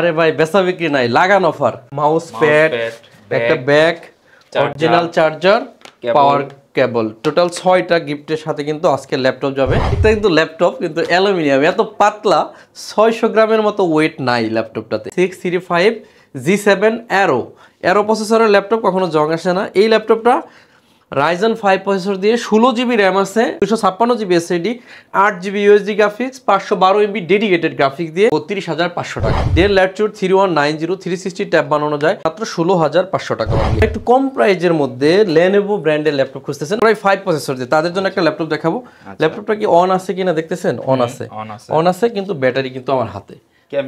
আরে ভাই বেচা বিক্রি নাই, লাগান অফার। মাউস প্যাড, একটা ব্যাগ, অরিজিনাল চার্জার, পাওয়ার কেবল, টোটাল 6টা গিফটের সাথে কিন্তু আজকে ল্যাপটপ যাবে। এটা কিন্তু ল্যাপটপ কিন্তু অ্যালুমিনিয়াম, এত পাতলা 600 গ্রামের মতো ওয়েট নাই ল্যাপটপটাতে। 635 G7 অ্যারো প্রসেসরের ল্যাপটপ, কখনো জং আসে না। এই ল্যাপটপটা Ryzen 5 প্রসেসর দিয়ে 16 জিবি র্যাম আছে, 256 GB SSD, 8 GB USD graphics, 512 MB dedicated graphics দিয়ে 32,500 টাকা। ডেল ল্যাটিটিউড 3190 360 ট্যাব বানানো যায় মাত্র 16,500 টাকা। একটু কম প্রাইজের মধ্যে Lenovo ব্র্যান্ডের ল্যাপটপ খুঁজতেছেন প্রায় 5 প্রসেসর দিয়ে, তাদের জন্য একটা ল্যাপটপ দেখাবো। ল্যাপটপটা কি অন আছে কিনা দেখতেছেন? অন আছে কিন্তু ব্যাটারি কিন্তু আমার হাতে,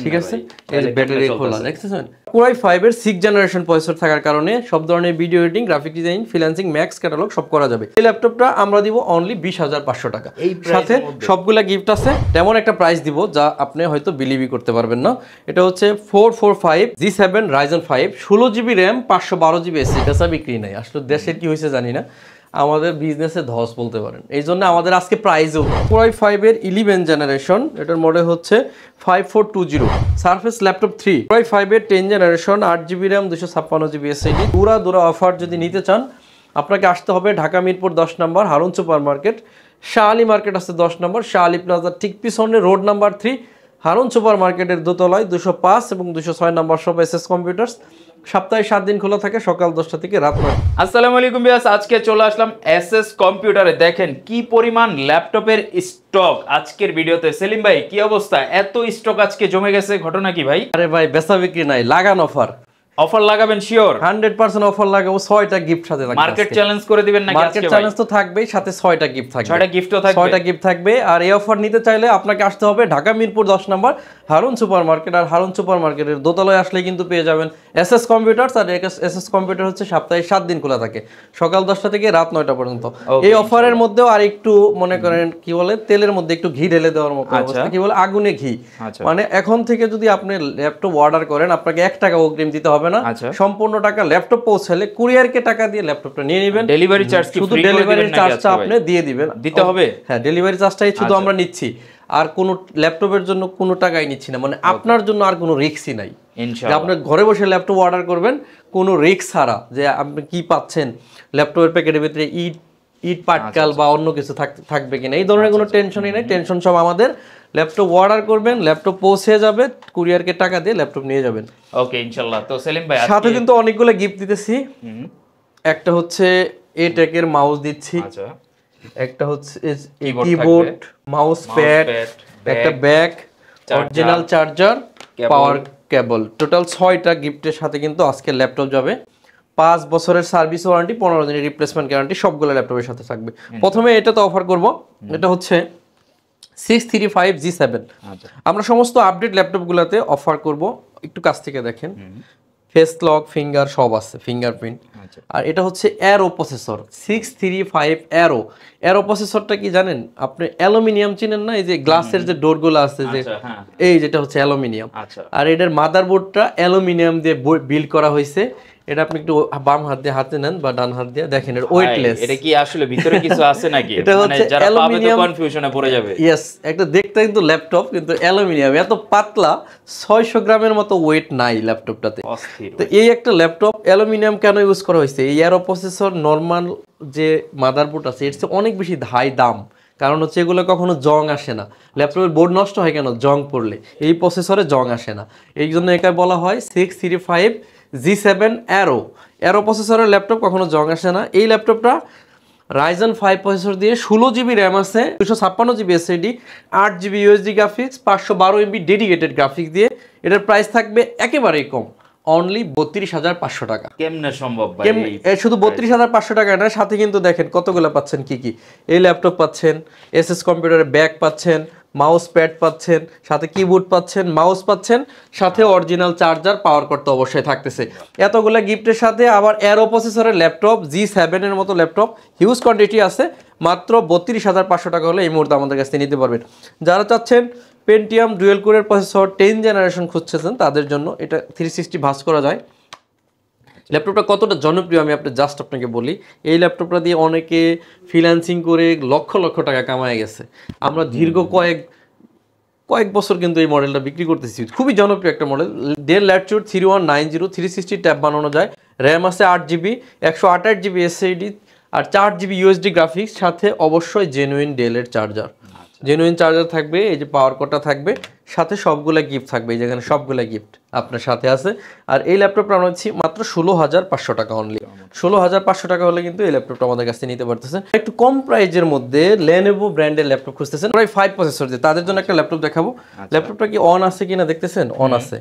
ঠিক আছে? এই যে ব্যাটারি খোলা, দেখতেছেন? Core i5 এর 6th জেনারেশন প্রসেসর থাকার কারণে সব ধরনের video editing, graphic design, freelancing, max catalogue সব করা যাবে। এই ল্যাপটপটা আমরা দিব অনলি 20,500 টাকা। সাথে সবগুলা গিফট আছে, তেমন একটা প্রাইস দিব যা আপনি হয়তো বিলিভই করতে পারবেন না। এটা হচ্ছে 445 G7 Ryzen 5, 16 GB RAM, 512 GB SSD. এটা বিক্রি নাই, আসলে দেশের কি হয়েছে জানি না, আমাদের বিজনেসে ধস বলতে পারেন। এই জন্য আমাদের আজকে প্রাইজও Core i5 এর 11 জেনারেশন, এটার মডেল হচ্ছে 5420 সারফেস ল্যাপটপ 3। Core i5 এর 10 generation, 8 GB RAM, 256 GB SSD. দুরা অফার যদি নিতে চান আপনাকে আসতে হবে ঢাকা মিরপুর 10 নম্বর Harun super market, Shah Ali market আছে 10 নম্বর, শাহ আলী প্লাজার ঠিক পিছনে রোড নাম্বার 3, হারুন সুপার মার্কেটের দোতলায় 205 এবং 206 নম্বর সব এসএস কম্পিউটার্স। সপ্তাহে 7 দিন খোলা থাকে, সকাল 10টা থেকে রাত 9টা। আসসালামু আলাইকুম ভিউয়ার্স, আজকে চলে আসলাম এসএস কম্পিউটারে। দেখেন কি পরিমাণ ল্যাপটপের স্টক আজকের ভিডিওতে। সেলিম ভাই কি অবস্থা? এত স্টক আজকে জমে গেছে, ঘটনা কি ভাই? আরে ভাই বেচা বিক্রি নাই, লাগান অফার। অফার লাগাবেন শিওর? 100% অফার লাগাবো, 6টা গিফট সাথে থাকবে। মার্কেট চ্যালেঞ্জ করে দিবেন নাকি আজকে? মার্কেট চ্যালেঞ্জ তো থাকবেই, সাথে 6টা গিফট থাকবে। 6টা গিফটও থাকবে, 6টা গিফট থাকবে। আর এই অফার নিতে চাইলে আপনাকে আসতে হবে ঢাকা মিরপুর 10 নম্বর হারুন সুপার মার্কেট, আর হারুন সুপার মার্কেটের দোতলায় আসলে কিন্তু পেয়ে যাবেন এসএস কম্পিউটারস। আর এসএস কম্পিউটার হচ্ছে সপ্তাহে 7 দিন খোলা থাকে, সকাল 10টা থেকে রাত 9টা পর্যন্ত। এই অফারের মধ্যেও আর একটু মনে করেন কি বলে, তেলের মধ্যে একটু ঘি ঢেলে দেওয়ার মতো অবস্থা, কি বলে আগুনে ঘি। মানে এখন থেকে যদি আপনি ল্যাপটপ অর্ডার করেন আপনাকে 1 টাকা অগ্রিম দিতে হবে না, সম্পূর্ণ টাকা ল্যাপটপ পৌঁছালে কুরিয়ারকে টাকা দিয়ে ল্যাপটপটা নিয়ে নেবেন। ডেলিভারি চার্জ কি শুধু ডেলিভারি চার্জটা আপনি দিয়ে দিবেন, দিতে হবে। হ্যাঁ, ডেলিভারি চার্জটাই শুধু আমরা নিচ্ছি, আর কোনো ল্যাপটপের জন্য কোনো টাকাই নিচ্ছি না। মানে আপনার জন্য আর কোনো রিস্কই নাই, যে আপনি ঘরে বসে ল্যাপটপ অর্ডার করবেন কোনো রিস্ক ছাড়া, যে আপনি কি পাচ্ছেন ল্যাপটপের প্যাকেটের ভিতরে ইট পাটকাল বা অন্য কিছু থাকবে কিনা, এই ধরনের কোনো টেনশনই নাই। টেনশন সব আমাদের। ল্যাপটপ অর্ডার করবেন, ল্যাপটপ পৌঁছে যাবে, কুরিয়ারকে টাকা দিয়ে ল্যাপটপ নিয়ে যাবেন। ওকে ইনশাআল্লাহ। তো সেলিম ভাই সাথে কিন্তু অনেকগুলো গিফট দিতেছি। একটা হচ্ছে এটেকের মাউস দিচ্ছি, একটা হচ্ছে কিবোর্ড, মাউস প্যাড, একটা ব্যাগ, অরিজিনাল চার্জার, পাওয়ার কেবল, টোটাল 6টা গিফটের সাথে কিন্তু আজকে ল্যাপটপ যাবে। 5 বছরের সার্ভিস ওয়ারেন্টি, 15 দিনের রিপ্লেসমেন্ট গ্যারান্টি সবগুলো ল্যাপটপের সাথে থাকবে। প্রথমে এটা তো অফার করব, এটা হচ্ছে 635 G7। আমরা সমস্ত আপডেট ল্যাপটপগুলোতে অফার করব, একটু কাছ থেকে দেখেন, ফেস লক, ফিঙ্গার সব আছে, ফিঙ্গারপ্রিন্ট। আর এটা হচ্ছে অ্যারো প্রসেসর 635 অ্যারো প্রসেসরটা কি জানেন আপনি? অ্যালুমিনিয়াম চিনেন না? এই যে গ্লাসের যে ডোরগুলো আছে, যে এই যেটা হচ্ছে অ্যালুমিনিয়াম। আর এটার মাদারবোর্ডটা অ্যালুমিনিয়াম দিয়ে বিল্ড করা হয়েছে। এটা আপনি একটু বাম হাত দিয়ে হাতে নেন বা ডান হাত দিয়ে দেখেন, এটা ওয়েটলেস। এটা কি আসলে ভিতরে কিছু আছে নাকি? এটা হচ্ছে যারা পাবে তো কনফিউশনে পড়ে যাবে। यस, একটা দেখতে কিন্তু ল্যাপটপ কিন্তু অ্যালুমিনিয়াম, এত পাতলা 600 গ্রামের মতো ওয়েট নাই ল্যাপটপটাতে। তো এই একটা ল্যাপটপ অ্যালুমিনিয়াম কেন ইউজ করা হয়েছে? এই অ্যারো প্রসেসর নরমাল যে মাদারবোর্ড আছে এর চেয়ে অনেক বেশি দাম, কারণ হচ্ছে এগুলো কখনো জং আসে না। ল্যাপটপের বোর্ড নষ্ট হয় কেন? জং পড়লে। এই প্রসেসরে জং আসে না, এই জন্য একে বলা হয় 635 G7 অ্যারো প্রসেসরের ল্যাপটপ, কখনো জং আসে না। এই ল্যাপটপটা Ryzen 5 প্রসেসর দিয়ে 16 জিবি র্যাম আছে, 256 GB SSD, 8 GB USD graphics, 512 MB dedicated graphics দিয়ে। এটার প্রাইস থাকবে একেবারেই কম, অনলি 32,500 টাকা। কেমনে সম্ভব ভাই? শুধু 32,500 টাকা না, সাথে কিন্তু দেখেন কতগুলো পাচ্ছেন কি কি। এই ল্যাপটপ পাচ্ছেন, এসএস কম্পিউটারের ব্যাগ পাচ্ছেন, মাউস প্যাড পাচ্ছেন, সাথে কিবোর্ড পাচ্ছেন, মাউস পাচ্ছেন, সাথে অরিজিনাল চার্জার, পাওয়ার কর্ড তো অবশ্যই থাকতেছে। এতগুলো গিফটের সাথে আবার অ্যারো প্রসেসরের ল্যাপটপ G7 এর মতো ল্যাপটপ হিউজ কোয়ান্টিটি আছে, মাত্র 32,500 টাকা হলে এই মুহূর্তে আমাদের কাছ থেকে নিতে পারবেন। যারা চাচ্ছেন পেন্টিয়াম ডুয়েল কোরের প্রসেসর 10 জেনারেশন খুঁজছেন তাদের জন্য এটা 360 ভাঁজ করা যায়। ল্যাপটপটা কতটা জনপ্রিয় আমি আপনাকে বলি। এই ল্যাপটপটা দিয়ে অনেকে ফ্রিল্যান্সিং করে লক্ষ লক্ষ টাকা কামায় গেছে। আমরা দীর্ঘ কয়েক বছর কিন্তু এই মডেলটা বিক্রি করতেছি, খুবই জনপ্রিয় একটা মডেল। ডেল ল্যাটিটিউড 3190 360 ট্যাব বানানো যায়, র্যাম আছে 8GB, 128GB এসএসডি আর 4GB ইউএসডি গ্রাফিক্স, সাথে অবশ্যই জেনুইন ডেলের চার্জার। জেনুইন চার্জার থাকবে, এই যে পাওয়ার কর্ডটা থাকবে, সাথে সবগুলা গিফট থাকবে, এই যেখানে সবগুলা গিফট আপনার সাথে আছে। আর এই ল্যাপটপটা আমরা হচ্ছি মাত্র 16,500 টাকা অনলি। 16,500 টাকা হলে কিন্তু এই ল্যাপটপটা আমাদের কাছে নিতে পারতেছেন। একটু কম প্রাইজের মধ্যে Lenovo ব্র্যান্ডের ল্যাপটপ খুঁজতেছেন, প্রায় 5 প্রসেসর দিয়ে, তাদের জন্য একটা ল্যাপটপ দেখাবো। ল্যাপটপটা কি অন আছে কিনা দেখতেছেন? অন আছে,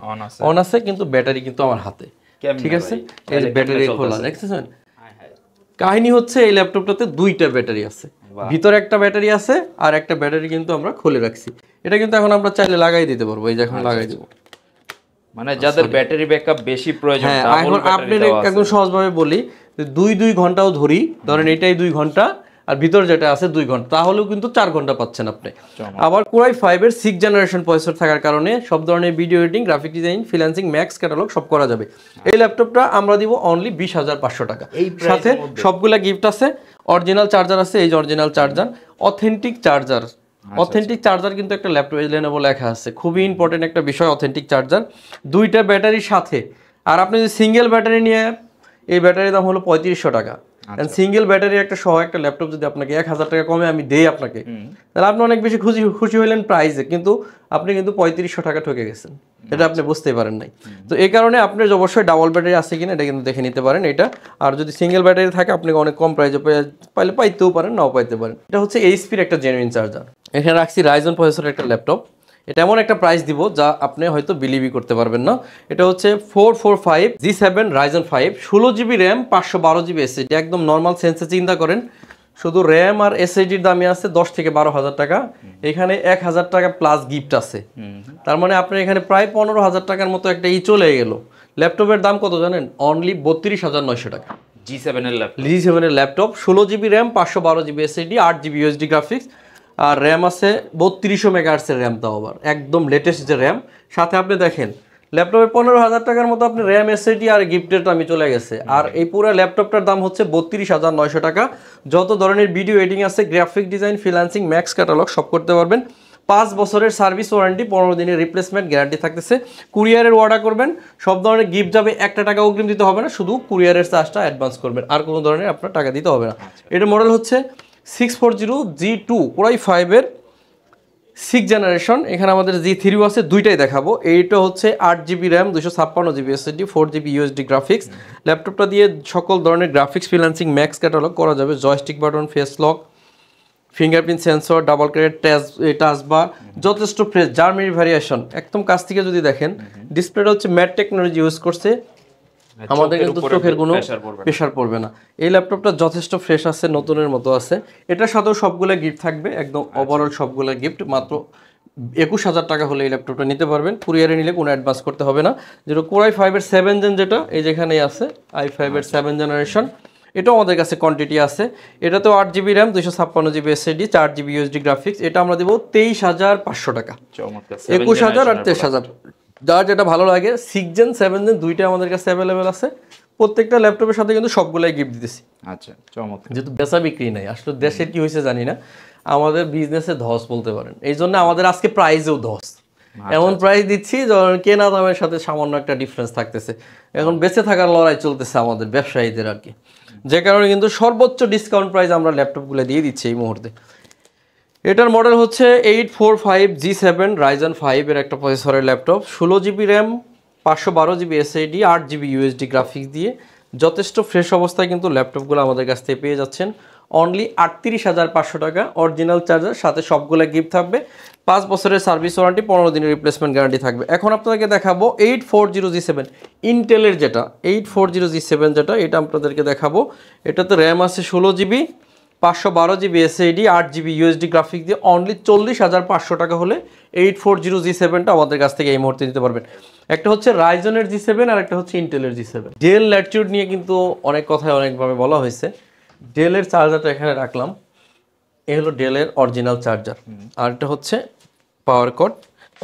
অন আছে, কিন্তু ব্যাটারি কিন্তু আমার হাতে, ঠিক আছে? এই যে ব্যাটারি খোলা দেখতেছেন। কাহিনী হচ্ছে এই ল্যাপটপটাতে দুইটা ব্যাটারি আছে, ভিতরে একটা ব্যাটারি আছে আর একটা ব্যাটারি কিন্তু আমরা খুলে রাখছি। এটা কিন্তু এখন আমরা চাইলে লাগাই দিতে পারবো, এই যে এখন লাগাই দেবো। মানে যাদের ব্যাটারি ব্যাকআপ বেশি প্রয়োজন, হ্যাঁ, এখন আপনি একদম সহজভাবে বলি, 2 ঘন্টাও ধরি, ধরেন এটাই 2 ঘন্টা আর ভিতরে যেটা আছে 2 ঘন্টা, তাহলেও কিন্তু 4 ঘন্টা পাচ্ছেন আপনি। আবার Core i5 এর 6th জেনারেশন প্রসেসর থাকার কারণে সব ধরনের video editing, graphic design, freelancing, max catalogue সব করা যাবে। এই ল্যাপটপটা আমরা দিব অনলি 20,500 টাকা, সাথে সবগুলা গিফট আছে, অরিজিনাল চার্জার আছে, এই যে original charger, authentic charger. Authentic charger কিন্তু একটা ল্যাপটপে Lenovo লেখা আছে, খুবই ইম্পর্টেন্ট একটা বিষয়, অথেন্টিক চার্জার। দুইটা ব্যাটারির সাথে, আর আপনি যদি সিঙ্গেল ব্যাটারি নিয়ে, এই ব্যাটারির দাম হলো 3500 টাকা। সিঙ্গেল ব্যাটারি একটা সহ একটা ল্যাপটপ যদি আপনাকে 1000 টাকা কমে আমি দেই আপনাকে, তাহলে আপনি অনেক বেশি খুশি হইলেন প্রাইসে, কিন্তু আপনি কিন্তু 3500 টাকা ঠকে গেছেন, এটা আপনি বুঝতেই পারেন নাই। তো এই কারণে আপনি অবশ্যই ডাবল ব্যাটারি আছে কিনা এটা কিন্তু দেখে নিতে পারেন এটা। আর যদি সিঙ্গেল ব্যাটারি থাকে আপনি অনেক কম প্রাইসে পাইলে পাইতেও পারেন, নাও পাইতে পারেন। এটা হচ্ছে এইচপির একটা জেনুইন চার্জার। এখানে রাখছি রাইজন প্রসেসরের একটা ল্যাপটপ। এটা এমন একটা প্রাইস দিব যা আপনি হয়তো বিলিভই করতে পারবেন না। এটা হচ্ছে 445 G7 Ryzen 5, 16GB RAM, 512GB SSD. একদম নর্মাল সেন্সে চিন্তা করেন, শুধু র্যাম আর এসএসডির দামে আছে 10 থেকে 12,000 টাকা। এখানে 1,000 টাকা প্লাস গিফট আছে, তার মানে আপনার এখানে প্রায় 15,000 টাকার মতো একটা চলে গেল। ল্যাপটপের দাম কত জানেন? অনলি 32,900 টাকা। G7 এর laptop, 16GB RAM, 512GB SSD, 8GB USD graphics, আর র্যাম আছে 3200 মেগাহার্টজের র্যাম, তাও আবার একদম লেটেস্ট যে র্যাম। সাথে আপনি দেখেন ল্যাপটপে 15,000 টাকার মতো আপনি র্যাম, এসএসডি আর গিফটের দামই চলে গেছে। আর এই পুরো ল্যাপটপটার দাম হচ্ছে 32,900 টাকা। যত ধরনের ভিডিও এডিটিং আছে, graphic design, freelancing, max catalogue সব করতে পারবেন। 5 বছরের সার্ভিস ওয়ারেন্টি, 15 দিনের রিপ্লেসমেন্ট গ্যারান্টি থাকতেছে। কুরিয়ারের অর্ডার করবেন, সব ধরনের গিফট যাবে, 1 টাকা অগ্রিম দিতে হবে না, শুধু কুরিয়ারের চার্জটা অ্যাডভান্স করবেন, আর কোনো ধরনের আপনার টাকা দিতে হবে না। এটার মডেল হচ্ছে 640G2 Core i5 এর 6th জেনারেশন। এখানে আমাদের G3 আছে, দুইটাই দেখাবো। এইটা হচ্ছে 8GB RAM, 256GB SSD, 4GB USD graphics. ল্যাপটপটা দিয়ে সকল ধরনের গ্রাফিক্স, ফ্রিল্যান্সিং, ম্যাক্স ক্যাটালগ করা যাবে। Joystick button, face lock, fingerprint sensor, double ক্যারেট টাচ বার, যথেষ্ট ফ্রেশ, জার্মানি ভ্যারিয়েশন। একদম কাছ থেকে যদি দেখেন, ডিসপ্লেটা হচ্ছে ম্যাট টেকনোলজি ইউজ করছে, আমাদের কিন্তু চোখের কোনো প্রেশার পড়বে না। এই ল্যাপটপটা যথেষ্ট ফ্রেশ আছে, নতুনের মতো আছে। এটার সাথেও সবগুলো গিফট থাকবে, একদম ওভারঅল সবগুলো গিফট। মাত্র 21,000 টাকা হলে এই ল্যাপটপটা নিতে পারবেন। কুরিয়ারে নিলে কোনো অ্যাডভান্স করতে হবে না। যেটা Core i5 এর 7 জেন, যেটা এই যেখানেই আছে, i5 এর 7 জেনারেশন, এটাও আমাদের কাছে কোয়ান্টিটি আছে। এটাতেও 8GB RAM, 256GB SSD, 4GB USD graphics. এটা আমরা দেবো 23,500 টাকা। 21,000 আর 23,000, যার যেটা ভালো লাগে। 6 জেন 7 জেন দুইটা আমাদের কাছে অ্যাভেলেবেল আছে। প্রত্যেকটা ল্যাপটপের সাথে কিন্তু সবগুলাই গিফট দিতেছি। আচ্ছা, চমৎকার। যেহেতু বেচা বিক্রি নাই, আসলে দেশের কি হয়েছে জানি না, আমাদের বিজনেসে ধস বলতে পারেন। এই জন্য আমাদের আজকে প্রাইজেও ধস, এমন প্রাইস দিচ্ছি কেনা দামের সাথে সামান্য একটা ডিফারেন্স থাকতেছে। এখন বেঁচে থাকার লড়াই চলতেছে আমাদের ব্যবসায়ীদের আর কি, যে কারণে কিন্তু সর্বোচ্চ ডিসকাউন্ট প্রাইস আমরা ল্যাপটপগুলো দিয়ে দিচ্ছি এই মুহূর্তে। এটার মডেল হচ্ছে 845 G7 Ryzen 5 এর একটা প্রসেসরের laptop, 16GB RAM, 512GB SSD, 8GB USD graphics দিয়ে যথেষ্ট ফ্রেশ অবস্থায় কিন্তু ল্যাপটপগুলো আমাদের কাছ থেকে পেয়ে যাচ্ছেন অনলি 38,500 টাকা। অরিজিনাল চার্জার, সাথে সবগুলো গিফট থাকবে, 5 বছরের সার্ভিস ওয়ারেন্টি, 15 দিনের রিপ্লেসমেন্ট গ্যারান্টি থাকবে। এখন আপনাদেরকে দেখাবো 840G7 ইন্টেলের যেটা 840G7 যেটা, এটা আপনাদেরকে দেখাবো। এটাতে র্যাম আছে 16GB, 512GB SSD, 8GB USD graphics দিয়ে অনলি 40,500 টাকা হলে 840G7টা আমাদের কাছ থেকে এই মুহূর্তে নিতে পারবেন। একটা হচ্ছে রাইজনের G7 আর একটা হচ্ছে ইন্টেলের G7। ডেল ল্যাটিটিউড নিয়ে কিন্তু অনেক কথায় অনেকভাবে বলা হয়েছে। ডেলের চার্জারটা এখানে রাখলাম, এ হলো ডেলের অরিজিনাল চার্জার, আর এটা হচ্ছে পাওয়ার কর্ড,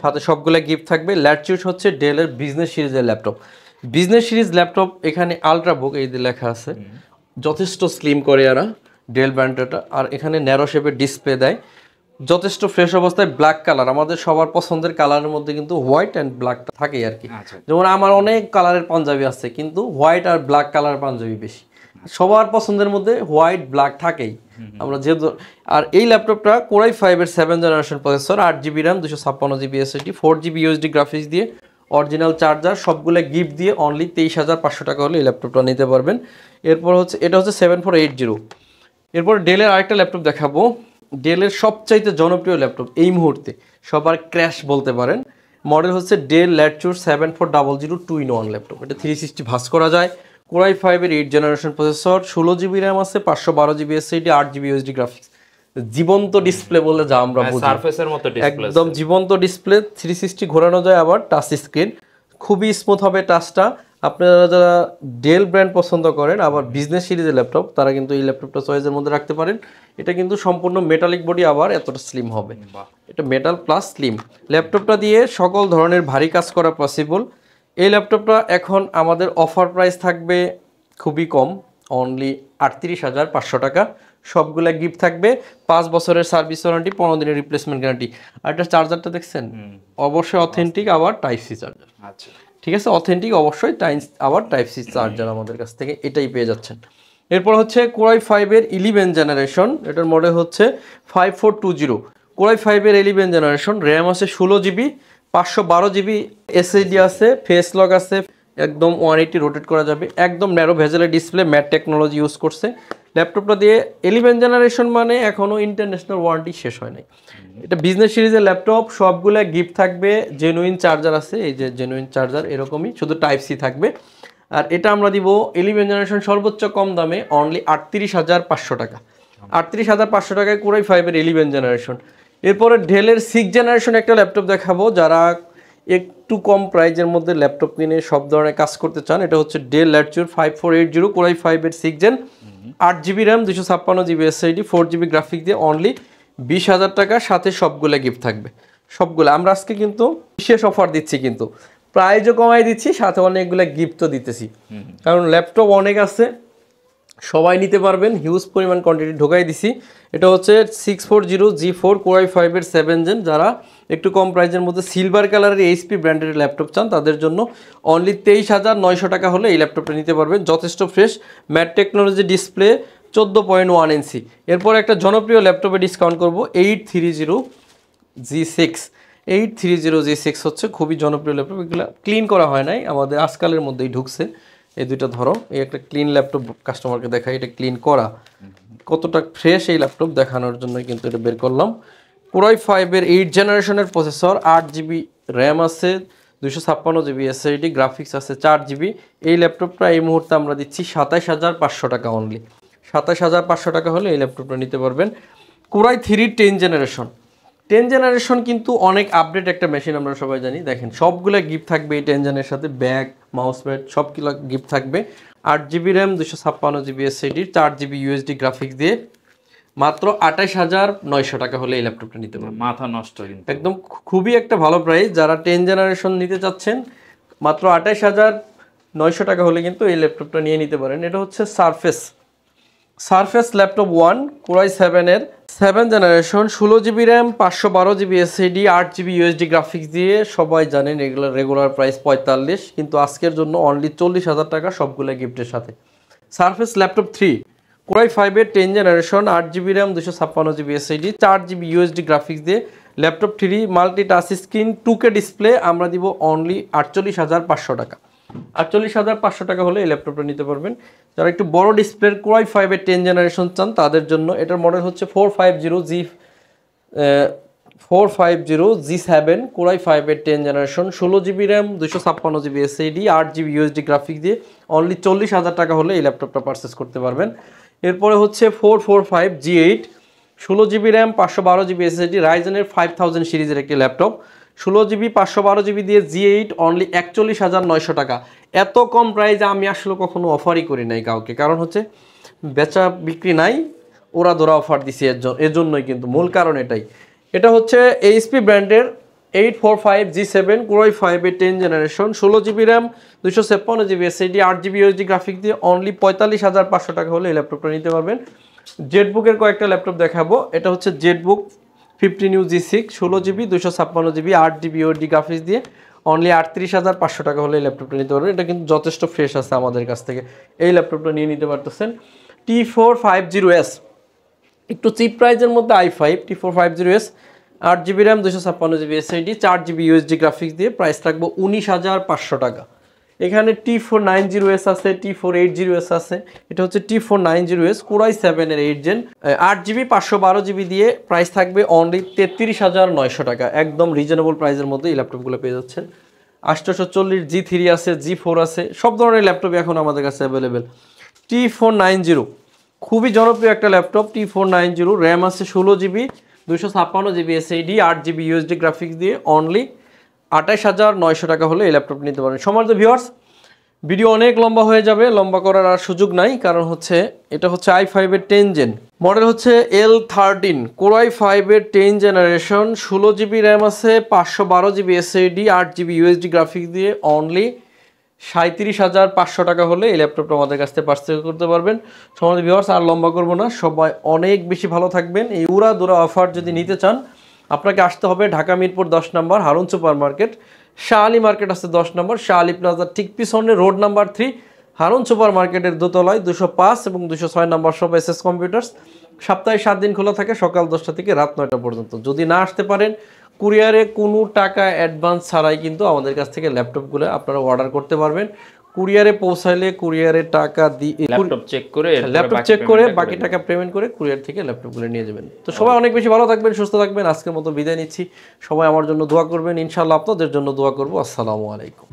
সাথে সবগুলো গিফট থাকবে। ল্যাটিটিউড হচ্ছে ডেলের বিজনেস সিরিজের ল্যাপটপ। বিজনেস সিরিজ ল্যাপটপ, এখানে আলট্রাবুক এই যে লেখা আছে, যথেষ্ট স্লিম করে এরা ডেল ব্র্যান্ডটা, আর এখানে ন্যারো শেপের ডিসপ্লে দেয়। যথেষ্ট ফ্রেশ অবস্থায়, ব্ল্যাক কালার আমাদের সবার পছন্দের কালারের মধ্যে কিন্তু হোয়াইট অ্যান্ড ব্ল্যাকটা থাকেই আর কি। যেমন আমার অনেক কালারের পাঞ্জাবি আছে কিন্তু হোয়াইট আর ব্ল্যাক কালার পাঞ্জাবি বেশি, সবার পছন্দের মধ্যে হোয়াইট ব্ল্যাক থাকেই। আমরা যেহেতু আর এই ল্যাপটপটা কোরাই 5-এর 7 generation processor, 8GB RAM, 256GB SSD, 4GB USD graphics দিয়ে, অরিজিনাল চার্জার, সবগুলো গিফট দিয়ে অনলি 23,500 টাকা হলে এই ল্যাপটপটা নিতে পারবেন। এরপর হচ্ছে এটা হচ্ছে 7480। এরপর ডেলের আরেকটা ল্যাপটপ দেখাবো, ডেলের সবচাইতে জনপ্রিয় ল্যাপটপ এই মুহূর্তে, সবার ক্র্যাশ বলতে পারেন। মডেল হচ্ছে ডেল ল্যাটিটিউড 7400 2-in-1 ল্যাপটপ। এটা 360 ভাঁজ করা যায়, কোরাই 5-এর 8 জেনারেশন প্রসেসর, 16GB RAM আছে, 512GB SSD, 8GB USD graphics. জীবন্ত ডিসপ্লে বলে যা আমরা বুঝি, সারফেসের মতো ডিসপ্লে, একদম জীবন্ত ডিসপ্লে, 360 ঘোরানো যায়, আবার টাচ স্ক্রিন, খুবই স্মুথ হবে টাচটা। আপনারা যারা ডেল ব্র্যান্ড পছন্দ করেন আবার বিজনেস সিরিজের ল্যাপটপ, তারা কিন্তু এই ল্যাপটপটা চয়েসের মধ্যে রাখতে পারেন। এটা কিন্তু সম্পূর্ণ মেটালিক বডি, আবার এতটা স্লিম হবে, এটা মেটাল প্লাস স্লিম। ল্যাপটপটা দিয়ে সকল ধরনের ভারী কাজ করা পসিবল। এই ল্যাপটপটা এখন আমাদের অফার প্রাইস থাকবে খুবই কম, অনলি 38,500 টাকা। সবগুলা গিফট থাকবে, 5 বছরের সার্ভিস ওয়ারেন্টি, 15 দিনের রিপ্লেসমেন্ট গ্যারান্টি। আর এটা চার্জারটা দেখছেন অবশ্যই অথেন্টিক, আবার টাইপ সি চার্জার। আচ্ছা ঠিক আছে, অথেন্টিক অবশ্যই, আবার টাইপ সি চার্জার আমাদের কাছ থেকে এটাই পেয়ে যাচ্ছেন। এরপর হচ্ছে কোরাই 5-এর 11 জেনারেশন, এটার মডেল হচ্ছে 5420। কোরাই 5-এর 11 জেনারেশন, র্যাম আছে 16GB, 512GB SSD আছে, ফেস লক আছে, একদম 180 রোটেট করা যাবে, একদম ন্যারো ভেজেলের ডিসপ্লে, ম্যাট টেকনোলজি ইউজ করছে। ল্যাপটপটা দিয়ে 11 জেনারেশন মানে এখনও ইন্টারন্যাশনাল ওয়ারেন্টি শেষ হয় নাই। এটা বিজনেস সিরিজের ল্যাপটপ, সবগুলো গিফট থাকবে, জেনুইন চার্জার আছে, এই যে জেনুইন চার্জার এরকমই, শুধু টাইপ সি থাকবে। আর এটা আমরা দিব 11 জেনারেশন সর্বোচ্চ কম দামে অনলি 38,500 টাকা। 38,500 টাকায় কোরাই 5-এর 11 জেনারেশন। এরপরে ডেলের 6 জেনারেশন একটা ল্যাপটপ দেখাবো, যারা একটু কম প্রাইজের মধ্যে ল্যাপটপ কিনে সব ধরনের কাজ করতে চান। এটা হচ্ছে ডেল ল্যাটিটিউড 5480, কোরাই 5-এর 6 gen, 8GB RAM, 256GB SSD, 4GB graphic দিয়ে অনলি 20,000 টাকা, সাথে সবগুলো গিফট থাকবে। সবগুলো আমরা আজকে কিন্তু বিশেষ অফার দিচ্ছি, কিন্তু প্রাইজও কমাই দিচ্ছি, সাথে অনেকগুলো গিফটও দিতেছি, কারণ ল্যাপটপ অনেক আছে, সবাই নিতে পারবেন, হিউজ পরিমাণ কোয়ান্টিটি ঢোকাই দিছি। এটা হচ্ছে 640G4 কোরাই 5-এর 7 জেন, যারা একটু কম প্রাইজের মধ্যে সিলভার কালারের HP ব্র্যান্ডের ল্যাপটপ চান তাদের জন্য অনলি 23,900 টাকা হলে এই ল্যাপটপটা নিতে পারবেন। যথেষ্ট ফ্রেশ, ম্যাট টেকনোলজি ডিসপ্লে, 14.1 ইঞ্চি। এরপর একটা জনপ্রিয় ল্যাপটপে ডিসকাউন্ট করব, 830G6। 830G6 হচ্ছে খুবই জনপ্রিয় ল্যাপটপ, এগুলো ক্লিন করা হয় নাই, আমাদের আজকালের মধ্যেই ঢুকছে। এই দুইটা ধরো, এই একটা ক্লিন ল্যাপটপ কাস্টমারকে দেখাই, এটা ক্লিন করা, কতটা ফ্রেশ এই ল্যাপটপ দেখানোর জন্য কিন্তু এটা বের করলাম। কোরাই 5-এর 8 জেনারেশনের প্রসেসর, 8GB RAM আছে, 256GB SSD, গ্রাফিক্স আছে 4GB। এই ল্যাপটপটা এই মুহূর্তে আমরা দিচ্ছি 27,500 টাকা অনলি। 27,500 টাকা হলে এই ল্যাপটপটা নিতে পারবেন। কোরাই 3 10 জেনারেশন, 10 জেনারেশন কিন্তু অনেক আপডেট একটা মেশিন, আমরা সবাই জানি। দেখেন সবগুলো গিফট থাকবে এই 10 জেনের সাথে, ব্যাগ, মাউস প্যাড সবগুলো গিফট থাকবে। 8GB RAM, 256GB SSD, 4GB USD graphics দিয়ে মাত্র 28,900 টাকা হলে এই ল্যাপটপটা নিতে পারবেন। মাথা নষ্ট, কিন্তু একদম খুবই একটা ভালো প্রাইস। যারা 10 জেনারেশন নিতে চাচ্ছেন মাত্র 28,900 টাকা হলে কিন্তু এই ল্যাপটপটা নিয়ে নিতে পারেন। এটা হচ্ছে সারফেস ল্যাপটপ 1 কোরাই 7-এর 7 generation, 16GB RAM, 512GB SSD, 8GB USD graphics দিয়ে। সবাই জানেন এগুলোর রেগুলার প্রাইস 45, কিন্তু আজকের জন্য অনলি 40,000 টাকা সবগুলো গিফটের সাথে। সারফেস ল্যাপটপ 3 কোরাই 5-এর 10 generation, 8GB RAM, 256GB SSD, 4GB USD graphics দিয়ে। Laptop 3 multi touch screen, 2K display, আমরা দিব অনলি 48,500 টাকা। 48,500 টাকা হলে এই ল্যাপটপটা নিতে পারবেন। যারা একটু বড় ডিসপ্লের কোরাই 5-এর 10 জেনারেশন চান তাদের জন্য এটার মডেল হচ্ছে 450G7 কোরাই 5-এর 10 generation, 16GB RAM, 256GB SSD, 8GB USD graphics দিয়ে অনলি 40,000 টাকা হলে এই ল্যাপটপটা পারচেস করতে পারবেন। এরপরে হচ্ছে 445G8, 16GB RAM, 512GB SSD, রাইজেনের 5000 সিরিজের একটি ল্যাপটপ, 16GB 512GB দিয়ে G8 অনলি 41,900 টাকা। এত কম প্রাইসে আমি আসলে কখনো অফারই করি নাই কাউকে, কারণ হচ্ছে বেচা বিক্রি নাই, ওরা ধরা অফার দিছি এর জন্যই, কিন্তু মূল কারণ এটাই। এটা হচ্ছে HP ব্র্যান্ডের 845G7 কোরাই 5-এর 10 generation, 16GB RAM, 256GB SSD, 8GB USD graphics দিয়ে অনলি 45,500 টাকা হলে এই ল্যাপটপটা নিতে পারবেন। জেটবুকের কয়েকটা ল্যাপটপ দেখাবো। এটা হচ্ছে Jetbook 15U G6 16GB 256GB 8GB OD graphics দিয়ে অনলি 38,500 টাকা হলে এই ল্যাপটপটা নিতে পারবেন। এটা কিন্তু যথেষ্ট ফ্রেশ আছে আমাদের কাছ থেকে, এই ল্যাপটপটা নিয়ে নিতে পারতেছেন। T450S একটু চিপ প্রাইজের মধ্যে i5 T450S 8GB RAM 256GB SSD 4GB USD graphics দিয়ে প্রাইস রাখবো 19,500 টাকা। এখানে T490S আছে, T480S আছে, এটা হচ্ছে T490S Core i7 এর 8 Gen 8GB 512GB দিয়ে প্রাইস থাকবে অনলি 33,900 টাকা। একদম রিজনেবল প্রাইসের মধ্যে এই ল্যাপটপগুলো পেয়ে যাচ্ছেন। 840 G3 আছে, G4 আছে, সব ধরনের ল্যাপটপ এখন আমাদের কাছে অ্যাভেলেবেল। T490 খুবই জনপ্রিয় একটা ল্যাপটপ, T490 র্যাম আছে 16GB 256GB SSD 8GB USD graphics দিয়ে অনলি 28,900 টাকা হলে এই ল্যাপটপ নিতে পারেন। সম্মানিত ভিউয়ার্স, ভিডিও অনেক লম্বা হয়ে যাবে, লম্বা করার আর সুযোগ নাই, কারণ হচ্ছে এটা হচ্ছে i5 এর 10 জেন মডেল, হচ্ছে L13 Core i5 এর 10 জেনারেশন, 16GB র্যাম আছে, 512GB SSD 8GB USD graphics দিয়ে অনলি 37,500 টাকা হলে এই ল্যাপটপটা আমাদের কাছ থেকে পারচেজ করতে পারবেন। সম্মানিত ভিউয়ার্স, আর লম্বা করবো না, সবাই অনেক বেশি ভালো থাকবেন। এই উড়া দুরা অফার যদি নিতে চান আপনাকে আসতে হবে ঢাকা মিরপুর 10 নম্বর Harun super market, Shah Ali market আছে 10 নম্বর, শাহ আলী প্লাজার ঠিক পিছনে রোড নাম্বার 3 হারুন সুপার মার্কেটের দোতলায় 205 এবং 206 নম্বর সব এসএস কম্পিউটার্স। সপ্তাহে 7 দিন খোলা থাকে, সকাল 10টা থেকে রাত 9টা পর্যন্ত। যদি না আসতে পারেন, কুরিয়ারে কোনো টাকা অ্যাডভান্স ছাড়াই কিন্তু আমাদের কাছ থেকে ল্যাপটপগুলো আপনারা অর্ডার করতে পারবেন। কুরিয়ারে পৌঁছাইলে কুরিয়ারে টাকা দিয়ে ল্যাপটপ চেক করে বাকি টাকা পেমেন্ট করে কুরিয়ার থেকে ল্যাপটপগুলো নিয়ে যাবেন। তো সবাই অনেক বেশি ভালো থাকবেন, সুস্থ থাকবেন। আজকের মতো বিদায় নিচ্ছি, সবাই আমার জন্য দোয়া করবেন, ইনশাআল্লাহ আপনাদের জন্য দোয়া করব। আসসালামু আলাইকুম।